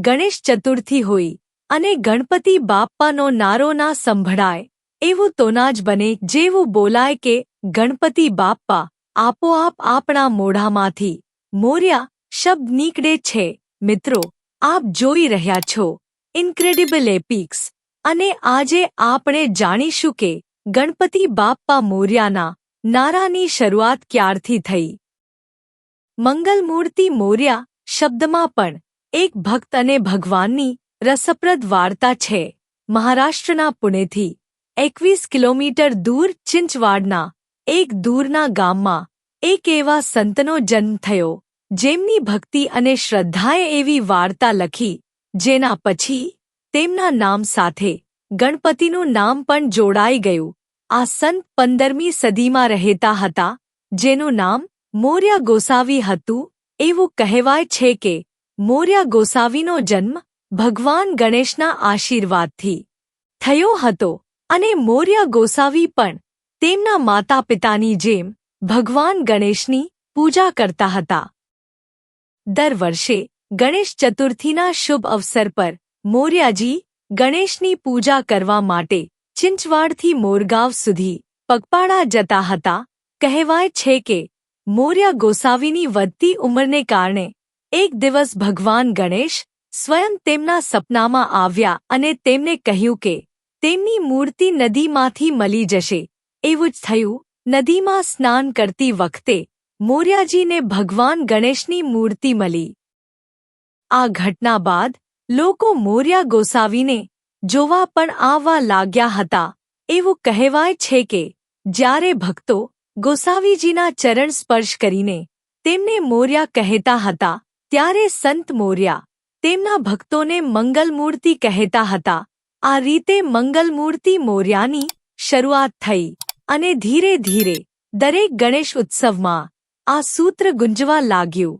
ગણેશ ચતુર્થી હોય અને ગણપતિ બાપ્પાનો નારો ના સંભળાય એવું તો ના જ બને જેવું બોલાય કે ગણપતિ બાપ્પા આપોઆપ આપણા મોઢામાંથી મોર્યા શબ્દ નીકળે છે. મિત્રો, આપ જોઈ રહ્યા છો ઇન્ક્રેડિબલ એપિક્સ અને આજે આપણે જાણીશું કે ગણપતિ બાપ્પા મોર્યાના નારાની શરૂઆત ક્યારથી થઈ. મંગલમૂર્તિ મોર્યા શબ્દમાં પણ એક ભક્ત અને ભગવાનની રસપ્રદ વાર્તા છે. મહારાષ્ટ્રના પુણેથી 21 કિલોમીટર દૂર ચિંચવાડના એક દૂરના ગામમાં એક એવા સંતનો જન્મ થયો જેમની ભક્તિ અને શ્રદ્ધાએ એવી વાર્તા લખી જેના પછી તેમના નામ સાથે ગણપતિનું નામ પણ જોડાઈ ગયું. આ સંત 15મી સદીમાં રહેતા હતા જેનું નામ મોર્યા ગોસાવી હતું. એવું કહેવાય છે કે મોર્યા ગોસાવીનો જન્મ ભગવાન ગણેશના આશીર્વાદથી થયો હતો અને મોર્યા ગોસાવી પણ તેમના માતા પિતાની જેમ ભગવાન ગણેશની પૂજા કરતા હતા. દર વર્ષે ગણેશ ચતુર્થીના શુભ અવસર પર મોર્યાજી ગણેશની પૂજા કરવા માટે ચિંચવાડથી મોરગાંવ સુધી પગપાળા જતા હતા. કહેવાય છે કે મોર્યા ગોસાવીની વધતી ઉંમરને કારણે એક દિવસ ભગવાન ગણેશ સ્વયં તેમના સપનામાં આવ્યા અને તેમને કહ્યું કે તેમની મૂર્તિ નદીમાંથી મળી જશે. એવું જ થયું. નદીમાં સ્નાન કરતી વખતે મોર્યાજીને ભગવાન ગણેશની મૂર્તિ મળી. આ ઘટના બાદ લોકો મોર્યા ગોસાવીને જોવા પણ આવવા લાગ્યા હતા. એવું કહેવાય છે કે જ્યારે ભક્તો ગોસાવીજીના ચરણ સ્પર્શ કરીને તેમને મોર્યા કહેતા હતા ત્યારે સંત મોર્યા તેમના ભક્તોને મંગલમૂર્તિ કહેતા હતા. આ રીતે મંગલમૂર્તિ મોર્યાની શરૂઆત થઈ અને ધીરે ધીરે દરેક ગણેશ ઉત્સવમાં આ સૂત્ર ગુંજવા લાગ્યું.